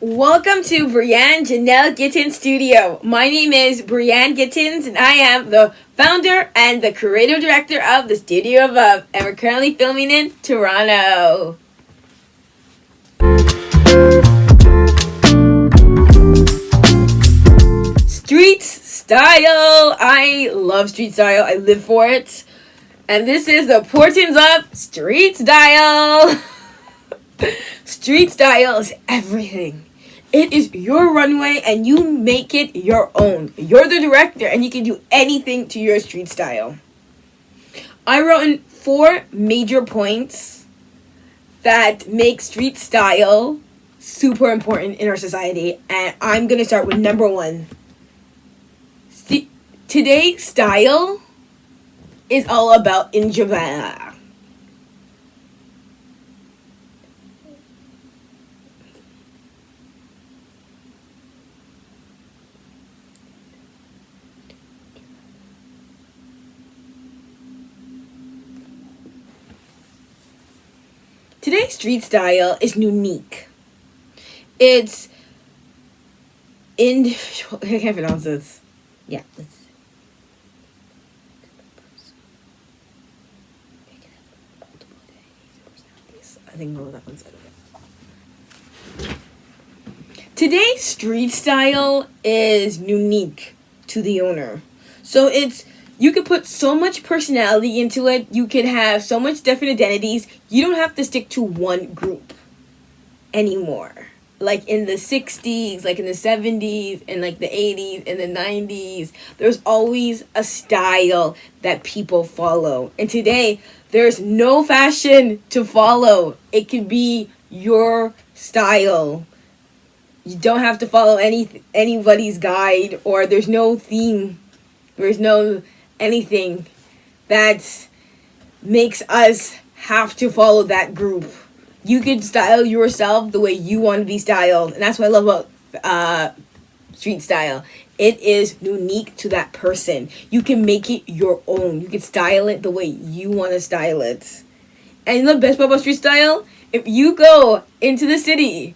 Welcome to Brianne Janelle Gittins Studio. My name is Brianne Gittins, and I am the founder and the creative director of the Studio Above, and we're currently filming in Toronto. Street style. I love street style. I live for it. And this is the importance of street style. Street style is everything. It is your runway and you make it your own. You're the director and you can do anything to your street style. I wrote in 4 major points that make street style super important in our society. And I'm going to start with number 1. Today's style is all about individuality. Today's street style is unique. It's individual. I can't pronounce this. Yeah. I think that one's better. Today's street style is unique to the owner. So you could put so much personality into it. You could have so much different identities. You don't have to stick to one group anymore. Like in the 60s, like in the 70s, and like the 80s, and the 90s, there's always a style that people follow. And today, there's no fashion to follow. It can be your style. You don't have to follow anybody's guide, or there's no theme. There's no anything that makes us have to follow that group. You can style yourself the way you want to be styled. And that's what I love about street style. It is unique to that person. You can make it your own. You can style it the way you want to style it. And you know the best part about street style? If you go into the city,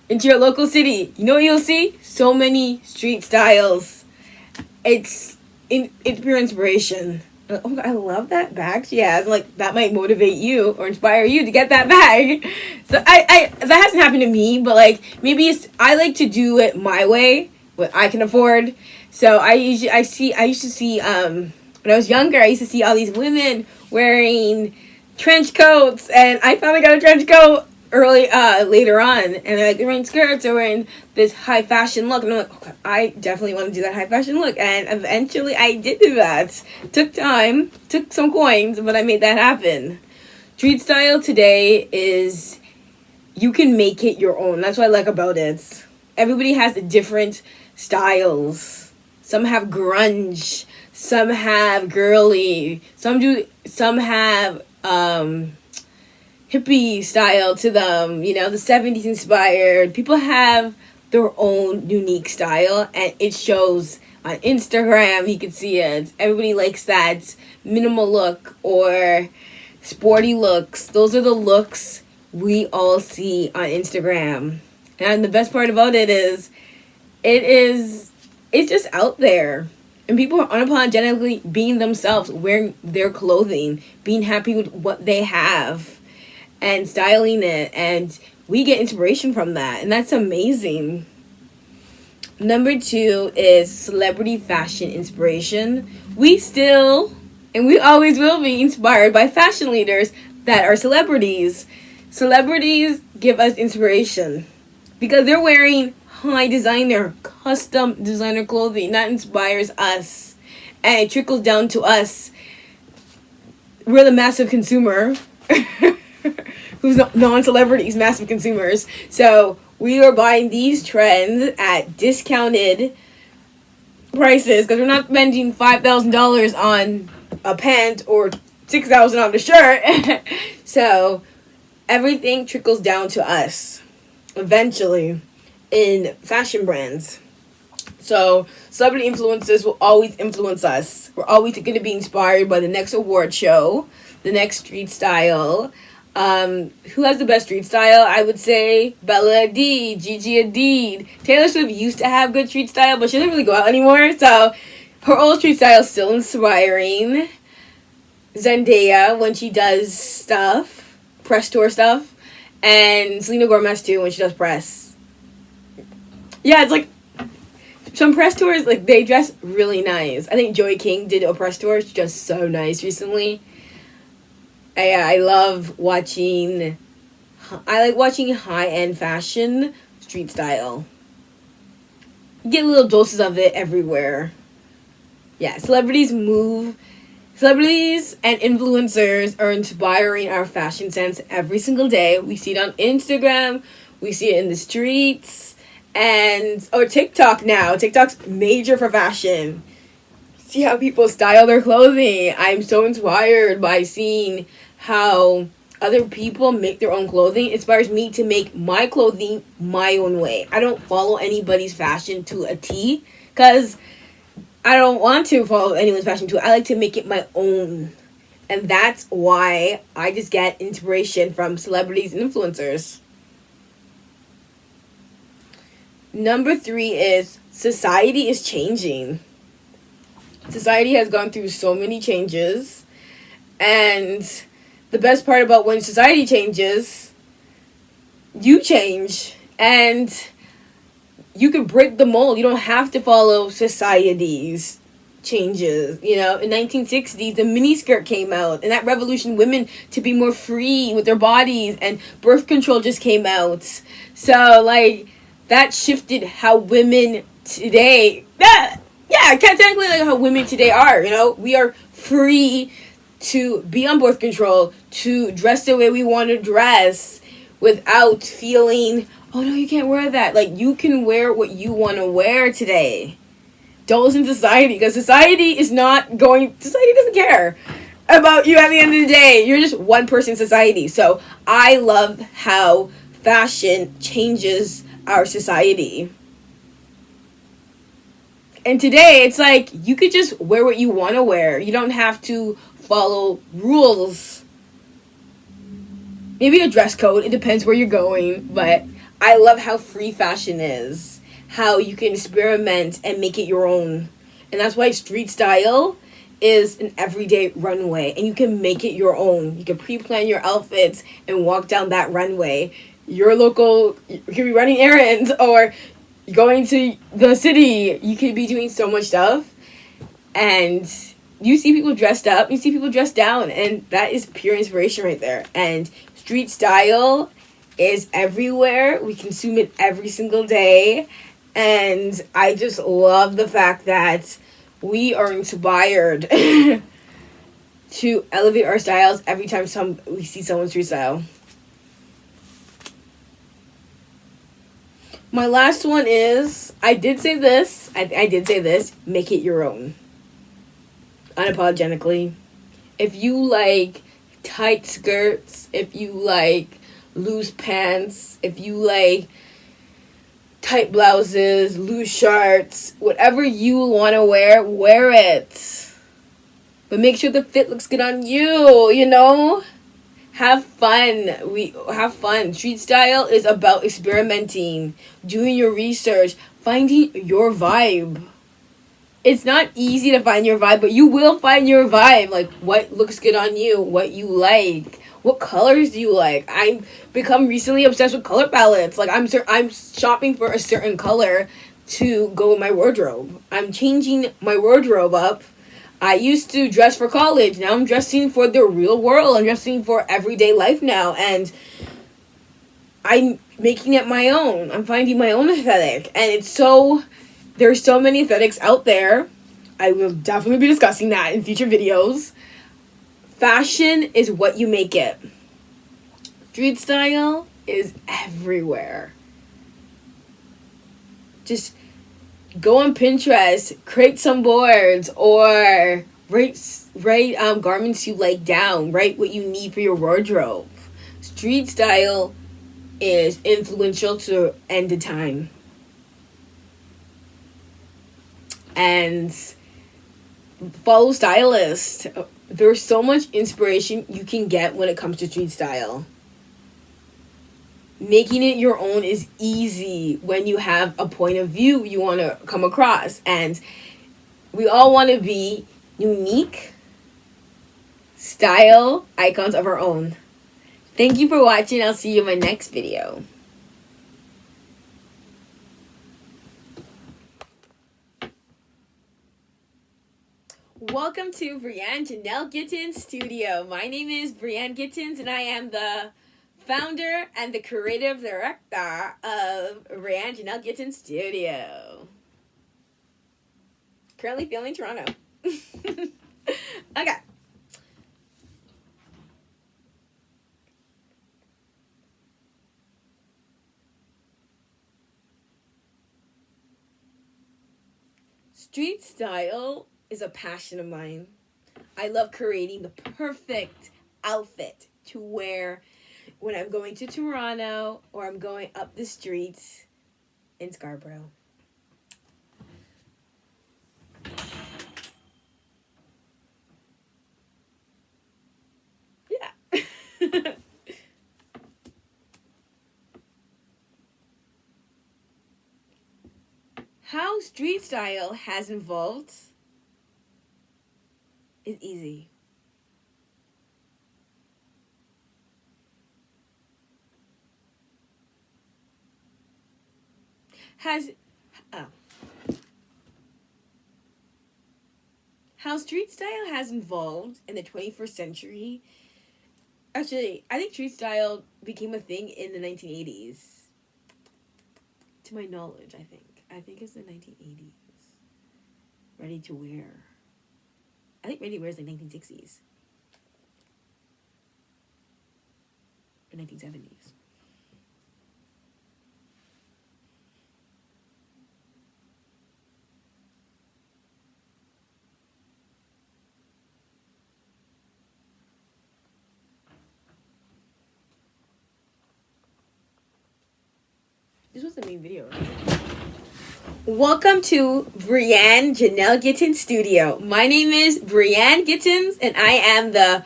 into your local city, you know what you'll see? So many street styles. It's pure inspiration. Oh, I love that bag she has. Like, that might motivate you or inspire you to get that bag. So I that hasn't happened to me, but like maybe I like to do it my way, what I can afford. So I used to see when I was younger, I used to see all these women wearing trench coats, and I finally got a trench coat later on, and they're wearing skirts or wearing this high fashion look, and I'm like, okay, I definitely want to do that high fashion look, and eventually I did do that. Took time, took some coins, but I made that happen. Street style today is, you can make it your own. That's what I like about it. Everybody has different styles. Some have grunge, some have girly, some have hippie style to them, the 70s inspired. People have their own unique style, and it shows on Instagram. You can see it. Everybody likes that minimal look or sporty looks. Those are the looks we all see on Instagram. And the best part about it is it's just out there. And people are unapologetically being themselves, wearing their clothing, being happy with what they have, and styling it, and we get inspiration from that, and that's amazing. Number 2 is celebrity fashion inspiration. We still, and we always will be, inspired by fashion leaders that are celebrities. Celebrities give us inspiration because they're wearing high designer, custom designer clothing that inspires us, and it trickles down to us. We're the massive consumer. Who's non-celebrities, massive consumers. So we are buying these trends at discounted prices because we're not spending $5,000 on a pant or $6,000 on the shirt. So everything trickles down to us eventually in fashion brands. So celebrity influencers will always influence us. We're always going to be inspired by the next award show, the next street style. Who has the best street style? I would say Bella Hadid, Gigi Hadid. Taylor Swift used to have good street style, but she doesn't really go out anymore. So her old street style is still inspiring. Zendaya when she does stuff, press tour stuff, and Selena Gomez too when she does press. Yeah, it's like some press tours, like they dress really nice. I think Joey King did a press tour. She dressed so nice recently. I love watching. I like watching high-end fashion, street style. You get little doses of it everywhere. Yeah, celebrities and influencers are inspiring our fashion sense every single day. We see it on Instagram. We see it in the streets. Or TikTok now. TikTok's major for fashion. See how people style their clothing. I'm so inspired by seeing how other people make their own clothing. It inspires me to make my clothing my own way. I don't follow anybody's fashion to a T because I don't want to follow anyone's fashion to it. I like to make it my own. And that's why I just get inspiration from celebrities and influencers. Number 3 is society is changing. Society has gone through so many changes. And the best part about when society changes, you change. And you can break the mold. You don't have to follow society's changes. You know, in 1960s, the miniskirt came out. And that revolutioned women to be more free with their bodies. And birth control just came out. So, like, that shifted how women today... Yeah, technically like how women today are, you know? We are free to be on birth control, to dress the way we want to dress without feeling, oh no, you can't wear that. Like, you can wear what you want to wear today. Don't listen to society, because society doesn't care about you at the end of the day. You're just one person society. So I love how fashion changes our society. And today, it's like, you could just wear what you want to wear. You don't have to follow rules. Maybe a dress code. It depends where you're going. But I love how free fashion is. How you can experiment and make it your own. And that's why street style is an everyday runway. And you can make it your own. You can pre-plan your outfits and walk down that runway. Your local, you could be running errands or going to the city. You could be doing so much stuff. And you see people dressed up, you see people dressed down, and that is pure inspiration right there. And street style is everywhere. We consume it every single day. And I just love the fact that we are inspired to elevate our styles every time we see someone's street style. My last one is, I did say this, make it your own. Unapologetically. If you like tight skirts, if you like loose pants, if you like tight blouses, loose shirts, whatever you want to wear it. But make sure the fit looks good on you, you know? Have fun. Have fun. Street style is about experimenting, doing your research, finding your vibe. It's not easy to find your vibe, but you will find your vibe. Like, what looks good on you, what you like, what colors do you like. I've become recently obsessed with color palettes. Like, I'm shopping for a certain color to go in my wardrobe. I'm changing my wardrobe up. I used to dress for college. Now I'm dressing for the real world. I'm dressing for everyday life now. And I'm making it my own. I'm finding my own aesthetic. And there's so many aesthetics out there. I will definitely be discussing that in future videos. Fashion is what you make it. Street style is everywhere. Just go on Pinterest, create some boards, or Write garments you like down. Write what you need for your wardrobe. Street style is influential to end the time. And follow stylists. There's so much inspiration you can get when it comes to street style. Making it your own is easy when you have a point of view you want to come across. And we all want to be unique style icons of our own. Thank you for watching. I'll see you in my next video. Welcome to Brianne Janelle Gittins Studio. My name is Brianne Gittins, and I am the founder and the creative director of Brianne Janelle Gittins Studio. Currently filming Toronto. Okay. Street style is a passion of mine. I love creating the perfect outfit to wear when I'm going to Toronto or I'm going up the streets in Scarborough. Yeah. How street style has evolved is easy. How street style has evolved in the 21st century. Actually, I think street style became a thing in the 1980s. To my knowledge, I think. I think it's the 1980s. Ready to wear. I think ready to wear is like 1960s. Or 1970s. This was the main video, right? Welcome to Brianne Janelle Gittins Studio. My name is Brianne Gittins, and I am the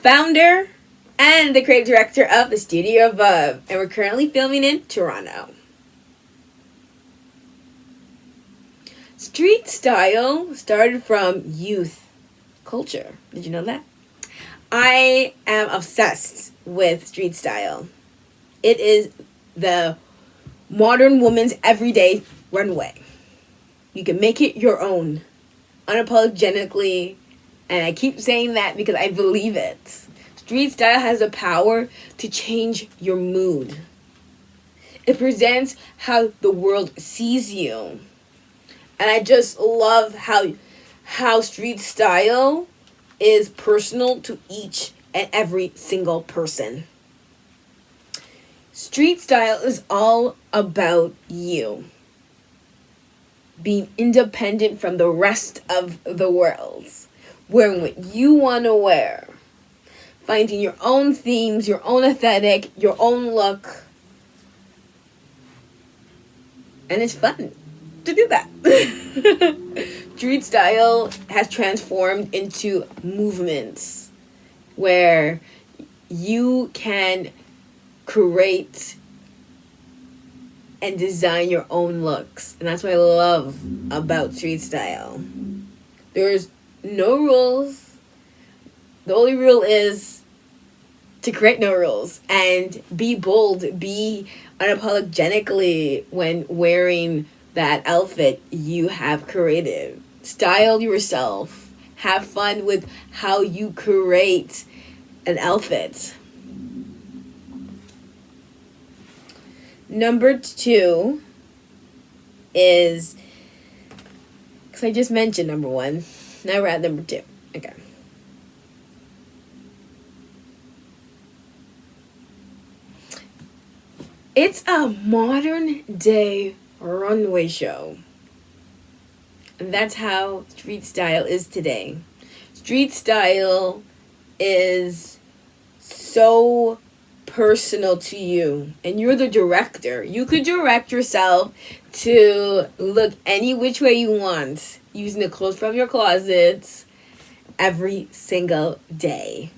founder and the creative director of the studio above. And we're currently filming in Toronto. Street style started from youth culture. Did you know that? I am obsessed with street style. It is the modern woman's everyday runway. You can make it your own, unapologetically, and I keep saying that because I believe it. Street style has the power to change your mood. It presents how the world sees you. And I just love how street style is personal to each and every single person. Street style is all about you. Being independent from the rest of the world. Wearing what you want to wear. Finding your own themes, your own aesthetic, your own look. And it's fun to do that. Street style has transformed into movements where you can create and design your own looks. And that's what I love about street style. There's no rules. The only rule is to create no rules and be bold, be unapologetically when wearing that outfit you have created. Style yourself. Have fun with how you create an outfit. Number 2 is, because I just mentioned number 1. Now we're at number 2. Okay. It's a modern day runway show. And that's how street style is today. Street style is so personal to you, and you're the director. You could direct yourself to look any which way you want using the clothes from your closets every single day.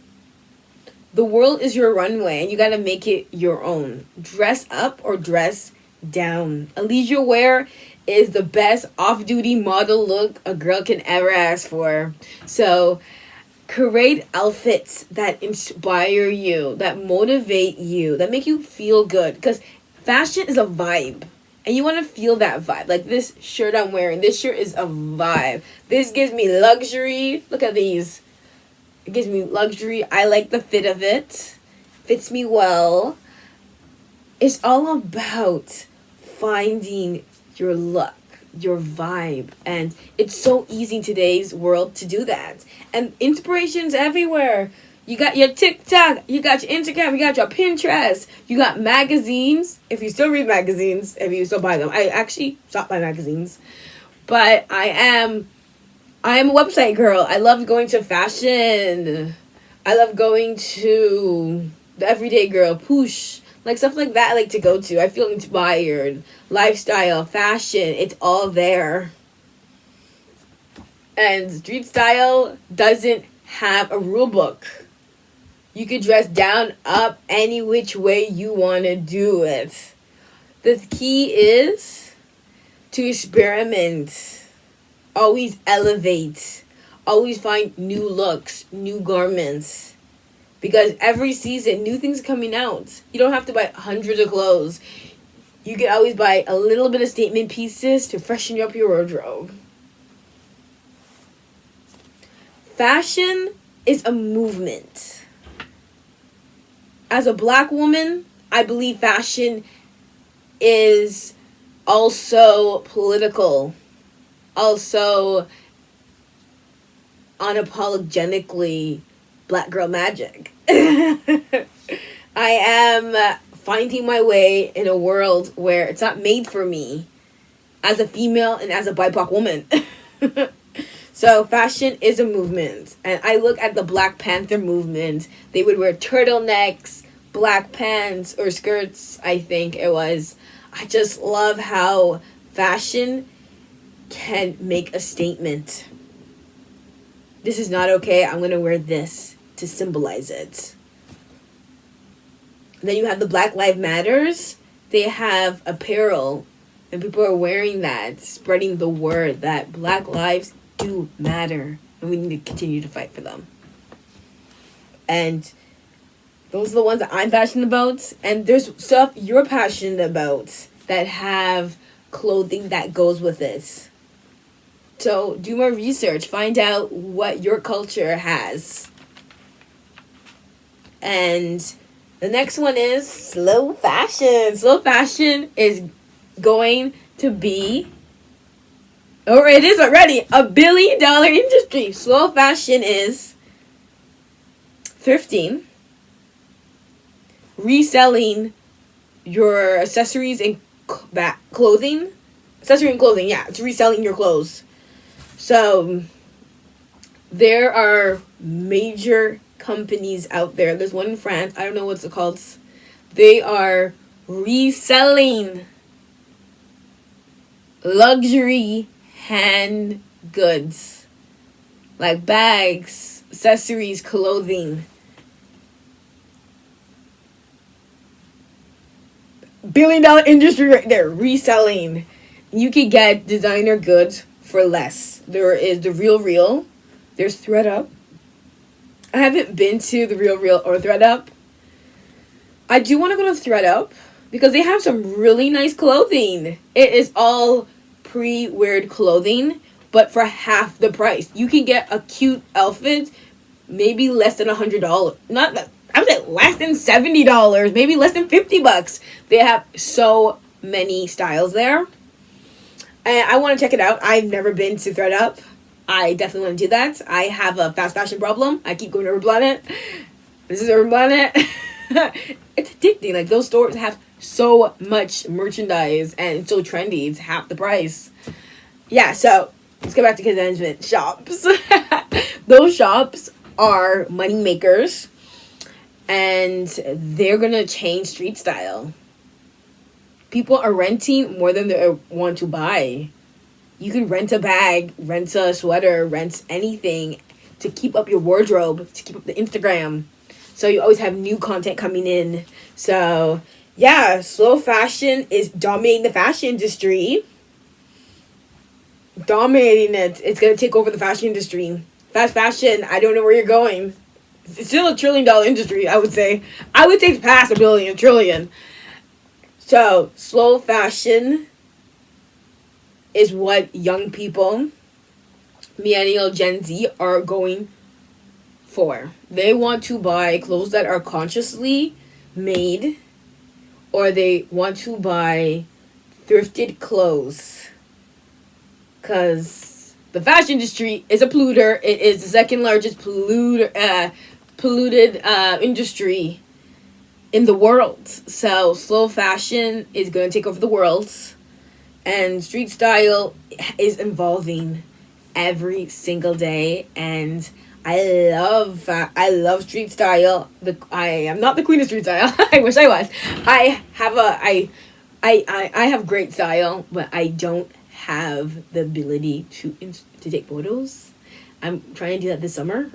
The world is your runway, and you gotta make it your own. Dress up or dress down. Athleisure wear is the best off-duty model look a girl can ever ask for. So, create outfits that inspire you, that motivate you, that make you feel good. Because fashion is a vibe. And you want to feel that vibe. Like this shirt I'm wearing. This shirt is a vibe. This gives me luxury. Look at these. It gives me luxury. I like the fit of it. Fits me well. It's all about finding your look, your vibe. And it's so easy in today's world to do that. And inspiration's everywhere. You got your TikTok, you got your Instagram, you got your Pinterest, you got magazines. If you still read magazines, if you still buy them. I actually stop by magazines. But I am a website girl. I love going to fashion. I love going to the Everyday Girl, Poosh. Like stuff like that I like to go to. I feel inspired. Lifestyle, fashion, it's all there. And street style doesn't have a rule book. You could dress down, up, any which way you want to do it. The key is to experiment. Always elevate. Always find new looks, new garments. Because every season, new things are coming out. You don't have to buy hundreds of clothes. You can always buy a little bit of statement pieces to freshen up your wardrobe. Fashion is a movement. As a black woman, I believe fashion is also political. Also unapologetically black girl magic. I am finding my way in a world where it's not made for me as a female and as a BIPOC woman. So fashion is a movement. And I look at the Black Panther movement. They would wear turtlenecks, black pants, or skirts, I think it was. I just love how fashion can make a statement. This is not okay. I'm going to wear this to symbolize it. Then you have the Black Lives Matters. They have apparel. And people are wearing that, spreading the word that black lives do matter, and we need to continue to fight for them. And those are the ones that I'm passionate about. And there's stuff you're passionate about that have clothing that goes with it. So do more research. Find out what your culture has. And the next one is slow fashion. Slow fashion is going to be, or it is already, $1 billion industry. Slow fashion is thrifting, reselling your accessories and clothing. Accessory and clothing, yeah. It's reselling your clothes. So there are major companies out there. There's one in France. I don't know what's it called. They are reselling luxury hand goods, like bags, accessories, clothing. $1 billion industry right there, reselling. You can get designer goods for less. There is the Real. There's ThredUp. I haven't been to the Real or ThredUp. I do want to go to ThredUp because they have some really nice clothing. It is all pre-weared clothing, but for half the price. You can get a cute outfit, maybe less than $100. Not that, I would say less than $70, maybe less than $50. They have so many styles there. And I want to check it out. I've never been to ThredUp. I definitely want to do that. I have a fast fashion problem. I keep going to Urban Planet. This is Urban Planet. It's addicting. Like, those stores have so much merchandise and it's so trendy. It's half the price. Yeah, so let's go back to kids management shops. Those shops are money makers, and they're gonna change street style. People are renting more than they want to buy. You can rent a bag, rent a sweater, rent anything to keep up your wardrobe, to keep up the Instagram. So you always have new content coming in. So yeah, slow fashion is dominating the fashion industry. Dominating it. It's gonna take over the fashion industry. Fast fashion, I don't know where you're going. It's still a $1 trillion industry, I would say. I would say it's past $1 trillion. So, slow fashion is what young people, millennial, Gen Z, are going for. They want to buy clothes that are consciously made, or they want to buy thrifted clothes. Because the fashion industry is a polluter. It is the second largest polluted industry in the world. So slow fashion is going to take over the world, and street style is evolving every single day. And I love street style. I am not the queen of street style. I wish I was. I have great style, but I don't have the ability to take photos. I'm trying to do that this summer.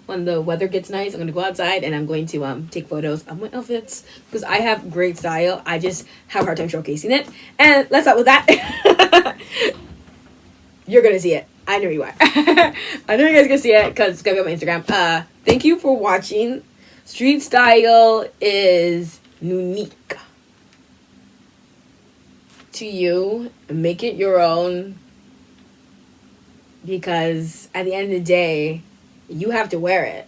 When the weather gets nice, I'm going to go outside and I'm going to take photos of my outfits because I have great style. I just have a hard time showcasing it. And let's start with that. You're going to see it. I know you are. I know you guys are going to see it because it's going to be on my Instagram. Thank you for watching. Street style is unique to you. Make it your own. Because at the end of the day, you have to wear it.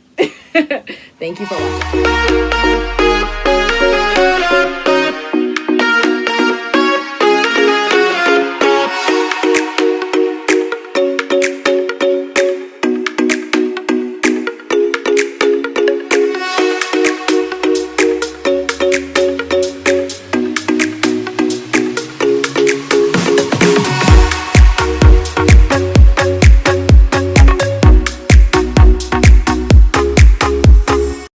Thank you for watching.